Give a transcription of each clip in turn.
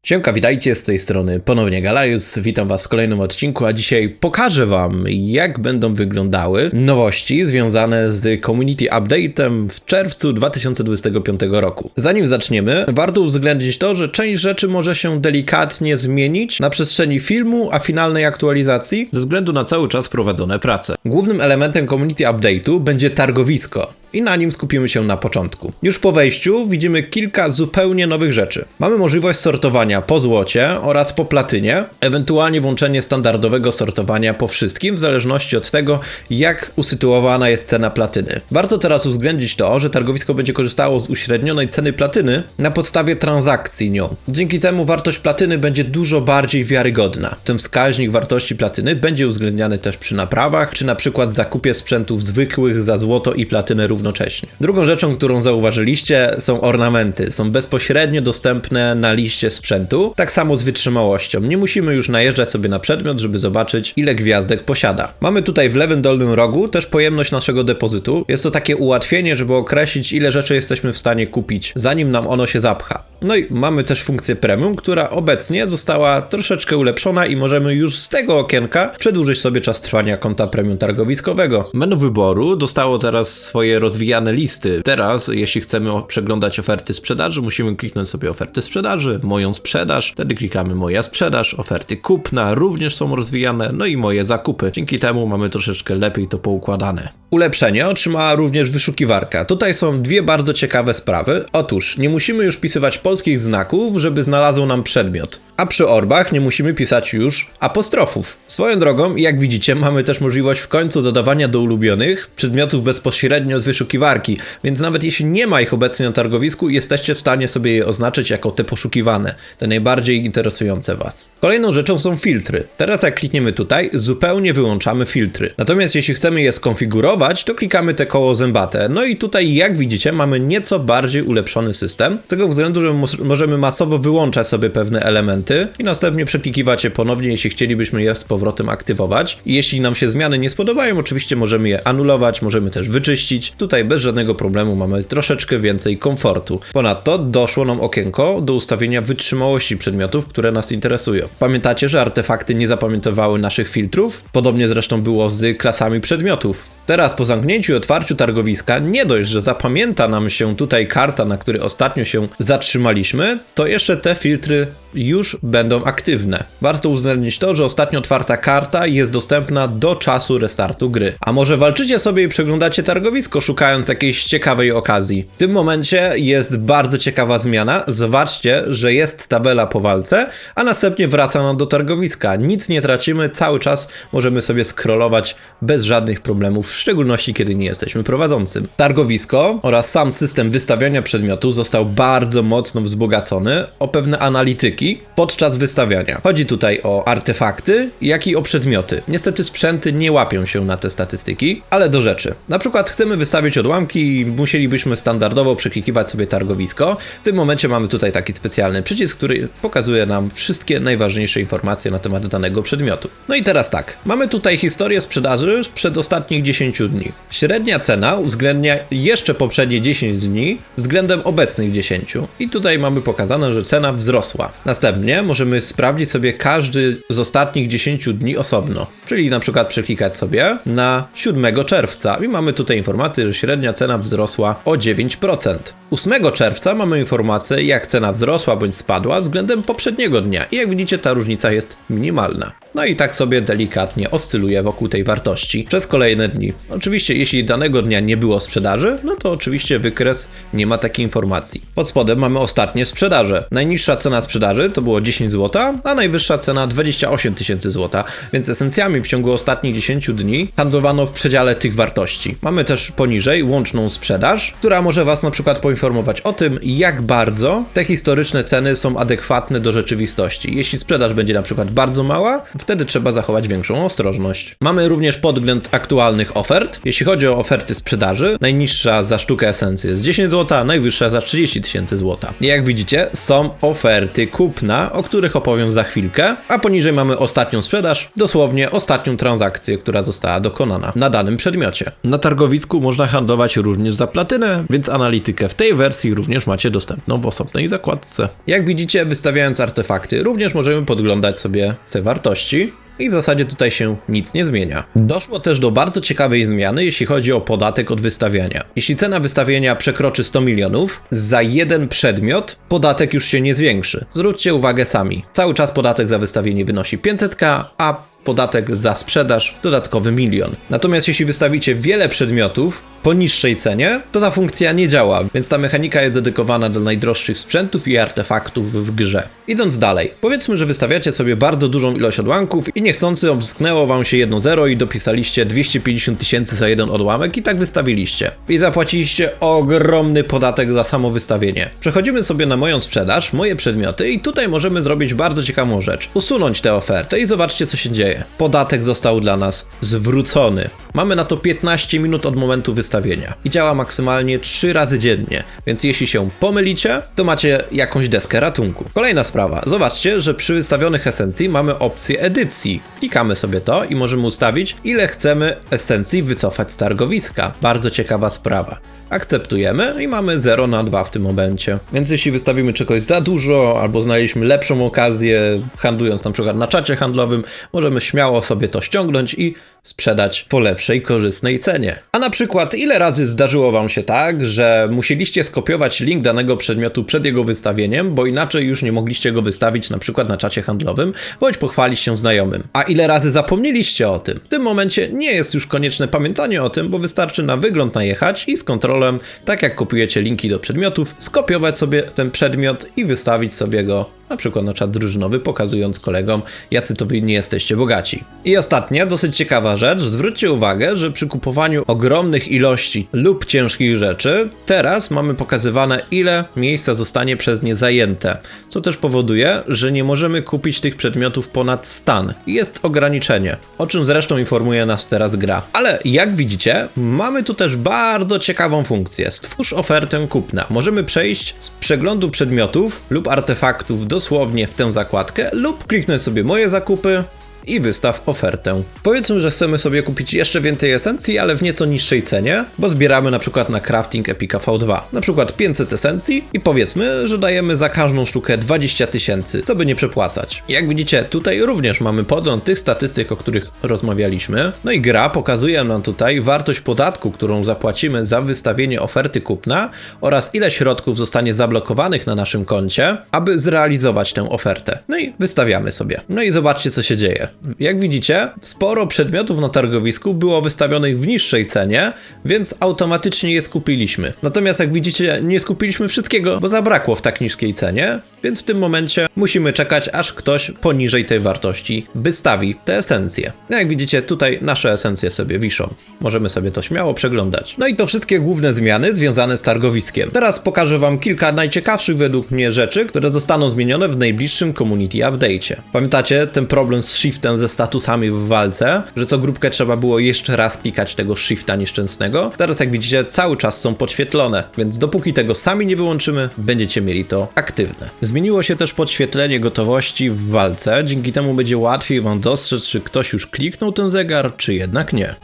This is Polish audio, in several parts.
Siemka, witajcie, z tej strony ponownie Galajus, witam was w kolejnym odcinku, a dzisiaj pokażę wam, jak będą wyglądały nowości związane z Community Update'em w czerwcu 2025 roku. Zanim zaczniemy, warto uwzględnić to, że część rzeczy może się delikatnie zmienić na przestrzeni filmu, a finalnej aktualizacji ze względu na cały czas prowadzone prace. Głównym elementem Community Update'u będzie targowisko i na nim skupimy się na początku. Już po wejściu widzimy kilka zupełnie nowych rzeczy. Mamy możliwość sortowania po złocie oraz po platynie, ewentualnie włączenie standardowego sortowania po wszystkim, w zależności od tego, jak usytuowana jest cena platyny. Warto teraz uwzględnić to, że targowisko będzie korzystało z uśrednionej ceny platyny na podstawie transakcji nią. Dzięki temu wartość platyny będzie dużo bardziej wiarygodna. Ten wskaźnik wartości platyny będzie uwzględniany też przy naprawach, czy na przykład zakupie sprzętów zwykłych za złoto i platynę równocześnie. Drugą rzeczą, którą zauważyliście, są ornamenty. Są bezpośrednio dostępne na liście sprzętu, tak samo z wytrzymałością. Nie musimy już najeżdżać sobie na przedmiot, żeby zobaczyć, ile gwiazdek posiada. Mamy tutaj w lewym dolnym rogu też pojemność naszego depozytu. Jest to takie ułatwienie, żeby określić, ile rzeczy jesteśmy w stanie kupić, zanim nam ono się zapcha. No i mamy też funkcję premium, która obecnie została troszeczkę ulepszona i możemy już z tego okienka przedłużyć sobie czas trwania konta premium targowiskowego. Menu wyboru dostało teraz swoje rozwijane listy. Teraz, jeśli chcemy przeglądać oferty sprzedaży, musimy kliknąć sobie oferty sprzedaży, moją sprzedaż, wtedy klikamy moja sprzedaż, oferty kupna również są rozwijane, no i moje zakupy. Dzięki temu mamy troszeczkę lepiej to poukładane. Ulepszenie otrzymała również wyszukiwarka. Tutaj są dwie bardzo ciekawe sprawy. Otóż nie musimy już wpisywać polskich znaków, żeby znalazł nam przedmiot. A przy orbach nie musimy pisać już apostrofów. Swoją drogą, jak widzicie, mamy też możliwość w końcu dodawania do ulubionych przedmiotów bezpośrednio z wyszukiwarki, więc nawet jeśli nie ma ich obecnie na targowisku, jesteście w stanie sobie je oznaczyć jako te poszukiwane, te najbardziej interesujące was. Kolejną rzeczą są filtry. Teraz jak klikniemy tutaj, zupełnie wyłączamy filtry. Natomiast jeśli chcemy je skonfigurować, to klikamy te koło zębate. No i tutaj, jak widzicie, mamy nieco bardziej ulepszony system, z tego względu, że możemy masowo wyłączać sobie pewne elementy i następnie przeklikiwać je ponownie, jeśli chcielibyśmy je z powrotem aktywować. I jeśli nam się zmiany nie spodobają, oczywiście możemy je anulować, możemy też wyczyścić. Tutaj bez żadnego problemu mamy troszeczkę więcej komfortu. Ponadto doszło nam okienko do ustawienia wytrzymałości przedmiotów, które nas interesują. Pamiętacie, że artefakty nie zapamiętywały naszych filtrów? Podobnie zresztą było z klasami przedmiotów. Teraz po zamknięciu i otwarciu targowiska nie dość, że zapamięta nam się tutaj karta, na której ostatnio się zatrzymaliśmy, to jeszcze te filtry już będą aktywne. Warto uwzględnić to, że ostatnio otwarta karta jest dostępna do czasu restartu gry. A może walczycie sobie i przeglądacie targowisko, szukając jakiejś ciekawej okazji? W tym momencie jest bardzo ciekawa zmiana. Zobaczcie, że jest tabela po walce, a następnie wraca nam do targowiska. Nic nie tracimy, cały czas możemy sobie scrollować bez żadnych problemów, w szczególności kiedy nie jesteśmy prowadzącym. Targowisko oraz sam system wystawiania przedmiotu został bardzo mocno wzbogacony o pewne analityki podczas wystawiania. Chodzi tutaj o artefakty, jak i o przedmioty. Niestety sprzęty nie łapią się na te statystyki, ale do rzeczy. Na przykład chcemy wystawić odłamki i musielibyśmy standardowo przeklikiwać sobie targowisko. W tym momencie mamy tutaj taki specjalny przycisk, który pokazuje nam wszystkie najważniejsze informacje na temat danego przedmiotu. No i teraz tak, mamy tutaj historię sprzedaży sprzed ostatnich 10 dni. Średnia cena uwzględnia jeszcze poprzednie 10 dni względem obecnych 10. I tutaj mamy pokazane, że cena wzrosła. Następnie możemy sprawdzić sobie każdy z ostatnich 10 dni osobno. Czyli na przykład przeklikać sobie na 7 czerwca i mamy tutaj informację, że średnia cena wzrosła o 9%. 8 czerwca mamy informację, jak cena wzrosła bądź spadła względem poprzedniego dnia. I jak widzicie, ta różnica jest minimalna. No i tak sobie delikatnie oscyluje wokół tej wartości przez kolejne dni. Oczywiście, jeśli danego dnia nie było sprzedaży, no to oczywiście wykres nie ma takiej informacji. Pod spodem mamy ostatnie sprzedaże. Najniższa cena sprzedaży to było 10 zł, a najwyższa cena 28 tysięcy złota, więc esencjami w ciągu ostatnich 10 dni handlowano w przedziale tych wartości. Mamy też poniżej łączną sprzedaż, która może was na przykład poinformować o tym, jak bardzo te historyczne ceny są adekwatne do rzeczywistości. Jeśli sprzedaż będzie na przykład bardzo mała, wtedy trzeba zachować większą ostrożność. Mamy również podgląd aktualnych ofert. Jeśli chodzi o oferty sprzedaży, najniższa za sztukę esencji jest 10 zł, najwyższa za 30 tysięcy złota. Jak widzicie, są oferty kupne. kupna, o których opowiem za chwilkę, a poniżej mamy ostatnią sprzedaż, dosłownie ostatnią transakcję, która została dokonana na danym przedmiocie. Na targowisku można handlować również za platynę, więc analitykę w tej wersji również macie dostępną w osobnej zakładce. Jak widzicie, wystawiając artefakty, również możemy podglądać sobie te wartości. I w zasadzie tutaj się nic nie zmienia. Doszło też do bardzo ciekawej zmiany, jeśli chodzi o podatek od wystawiania. Jeśli cena wystawienia przekroczy 100 milionów, za jeden przedmiot podatek już się nie zwiększy. Zwróćcie uwagę sami. Cały czas podatek za wystawienie wynosi 500k, a podatek za sprzedaż dodatkowy 1 000 000. Natomiast jeśli wystawicie wiele przedmiotów po niższej cenie, to ta funkcja nie działa, więc ta mechanika jest dedykowana do najdroższych sprzętów i artefaktów w grze. Idąc dalej, powiedzmy, że wystawiacie sobie bardzo dużą ilość odłamków i niechcący obsknęło wam się 1-0 i dopisaliście 250 000 za jeden odłamek i tak wystawiliście. I zapłaciliście ogromny podatek za samo wystawienie. Przechodzimy sobie na moją sprzedaż, moje przedmioty i tutaj możemy zrobić bardzo ciekawą rzecz. Usunąć tę ofertę i zobaczcie, co się dzieje. Podatek został dla nas zwrócony. Mamy na to 15 minut od momentu wystawienia i działa maksymalnie 3 razy dziennie, więc jeśli się pomylicie, to macie jakąś deskę ratunku. Kolejna sprawa, zobaczcie, że przy wystawionych esencji mamy opcję edycji. Klikamy sobie to i możemy ustawić, ile chcemy esencji wycofać z targowiska. Bardzo ciekawa sprawa. Akceptujemy i mamy 0/2 w tym momencie. Więc jeśli wystawimy czegoś za dużo, albo znaleźliśmy lepszą okazję, handlując na przykład na czacie handlowym, możemy śmiało sobie to ściągnąć i sprzedać po lepszej, korzystnej cenie. A na przykład, ile razy zdarzyło wam się tak, że musieliście skopiować link danego przedmiotu przed jego wystawieniem, bo inaczej już nie mogliście go wystawić na przykład na czacie handlowym, bądź pochwalić się znajomym. A ile razy zapomnieliście o tym? W tym momencie nie jest już konieczne pamiętanie o tym, bo wystarczy na wygląd najechać i z kontrolą, tak jak kopiujecie linki do przedmiotów, skopiować sobie ten przedmiot i wystawić sobie go na przykład na czat drużynowy, pokazując kolegom, jacy to wy nie jesteście bogaci. I ostatnia, dosyć ciekawa rzecz, zwróćcie uwagę, że przy kupowaniu ogromnych ilości lub ciężkich rzeczy, teraz mamy pokazywane, ile miejsca zostanie przez nie zajęte, co też powoduje, że nie możemy kupić tych przedmiotów ponad stan. Jest ograniczenie, o czym zresztą informuje nas teraz gra. Ale jak widzicie, mamy tu też bardzo ciekawą funkcję. Stwórz ofertę kupna. Możemy przejść z przeglądu przedmiotów lub artefaktów dosłownie w tę zakładkę lub kliknąć sobie moje zakupy i wystaw ofertę. Powiedzmy, że chcemy sobie kupić jeszcze więcej esencji, ale w nieco niższej cenie, bo zbieramy na przykład na crafting Epica V2. Na przykład 500 esencji i powiedzmy, że dajemy za każdą sztukę 20 000, to by nie przepłacać. Jak widzicie, tutaj również mamy podgląd tych statystyk, o których rozmawialiśmy. No i gra pokazuje nam tutaj wartość podatku, którą zapłacimy za wystawienie oferty kupna oraz ile środków zostanie zablokowanych na naszym koncie, aby zrealizować tę ofertę. No i wystawiamy sobie. No i zobaczcie, co się dzieje. Jak widzicie, sporo przedmiotów na targowisku było wystawionych w niższej cenie, więc automatycznie je skupiliśmy. Natomiast jak widzicie, nie skupiliśmy wszystkiego, bo zabrakło w tak niskiej cenie, więc w tym momencie musimy czekać, aż ktoś poniżej tej wartości wystawi te esencje. Jak widzicie, tutaj nasze esencje sobie wiszą. Możemy sobie to śmiało przeglądać. No i to wszystkie główne zmiany związane z targowiskiem. Teraz pokażę wam kilka najciekawszych według mnie rzeczy, które zostaną zmienione w najbliższym community update'cie. Pamiętacie ten problem z shiftem ze statusami w walce, że co grupkę trzeba było jeszcze raz klikać tego shifta nieszczęsnego? Teraz jak widzicie, cały czas są podświetlone, więc dopóki tego sami nie wyłączymy, będziecie mieli to aktywne. Zmieniło się też podświetlenie gotowości w walce, dzięki temu będzie łatwiej wam dostrzec, czy ktoś już kliknął ten zegar, czy jednak nie.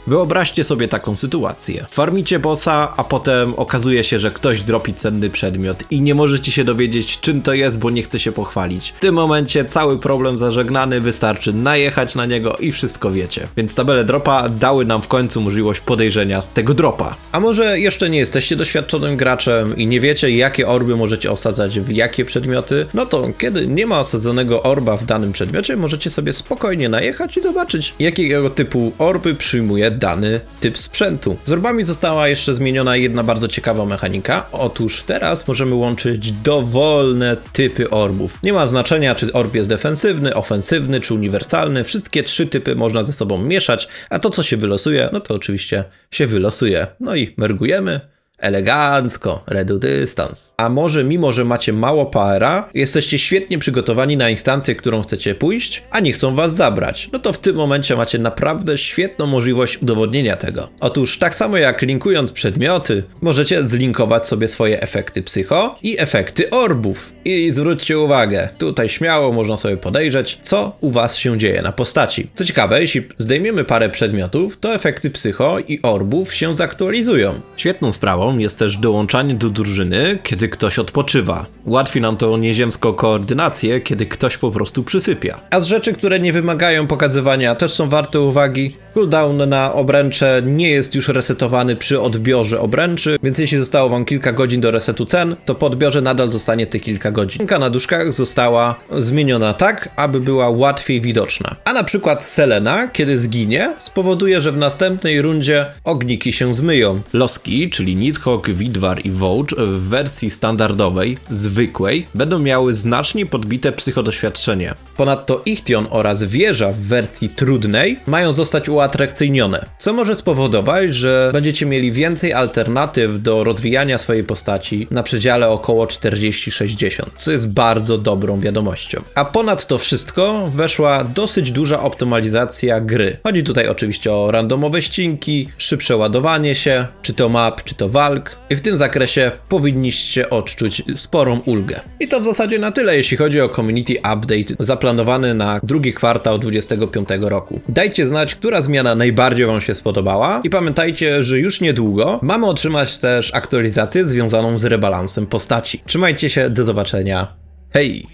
Wyobraźcie sobie taką sytuację. Farmicie bossa, a potem okazuje się, że ktoś dropi cenny przedmiot i nie możecie się dowiedzieć, czym to jest, bo nie chce się pochwalić. W tym momencie cały problem zażegnany, wystarczy najechać na niego i wszystko wiecie. Więc tabele dropa dały nam w końcu możliwość podejrzenia tego dropa. A może jeszcze nie jesteście doświadczonym graczem i nie wiecie, jakie orby możecie osadzać w jakie przedmioty? No to kiedy nie ma osadzonego orba w danym przedmiocie, możecie sobie spokojnie najechać i zobaczyć, jakiego typu orby przyjmuje dany typ sprzętu. Z orbami została jeszcze zmieniona jedna bardzo ciekawa mechanika. Otóż teraz możemy łączyć dowolne typy orbów. Nie ma znaczenia, czy orb jest defensywny, ofensywny, czy uniwersalny. Wszystkie 3 typy można ze sobą mieszać, a to, co się wylosuje, no to oczywiście się wylosuje. No i mergujemy, Elegancko, redu dystans. A może mimo, że macie mało powera, jesteście świetnie przygotowani na instancję, którą chcecie pójść, a nie chcą was zabrać, no to w tym momencie macie naprawdę świetną możliwość udowodnienia tego. Otóż tak samo jak linkując przedmioty, możecie zlinkować sobie swoje efekty psycho i efekty orbów. I zwróćcie uwagę, tutaj śmiało można sobie podejrzeć, co u was się dzieje na postaci. Co ciekawe, jeśli zdejmiemy parę przedmiotów, to efekty psycho i orbów się zaktualizują. Świetną sprawą jest też dołączanie do drużyny, kiedy ktoś odpoczywa. Ułatwi nam to nieziemską koordynację, kiedy ktoś po prostu przysypia. A z rzeczy, które nie wymagają pokazywania, też są warte uwagi. Cooldown na obręcze nie jest już resetowany przy odbiorze obręczy, więc jeśli zostało wam kilka godzin do resetu cen, to po odbiorze nadal zostanie te kilka godzin. Linka na duszkach została zmieniona tak, aby była łatwiej widoczna. A na przykład Selena, kiedy zginie, spowoduje, że w następnej rundzie ogniki się zmyją. Loski, czyli Nidhogg, Widwar i Vogue w wersji standardowej, zwykłej, będą miały znacznie podbite psychodoświadczenie. Ponadto Ichtion oraz wieża w wersji trudnej mają zostać uatrakcyjnione, co może spowodować, że będziecie mieli więcej alternatyw do rozwijania swojej postaci na przedziale około 40-60, co jest bardzo dobrą wiadomością. A ponad to wszystko weszła dosyć duża optymalizacja gry. Chodzi tutaj oczywiście o randomowe ścinki, szybsze ładowanie się, czy to map, czy to walk, i w tym zakresie powinniście odczuć sporą ulgę. I to w zasadzie na tyle, jeśli chodzi o Community Update zaplanowany na drugi kwartał 2025 roku. Dajcie znać, która zmiana najbardziej wam się spodobała i pamiętajcie, że już niedługo mamy otrzymać też aktualizację związaną z rebalansem postaci. Trzymajcie się, do zobaczenia. Hej!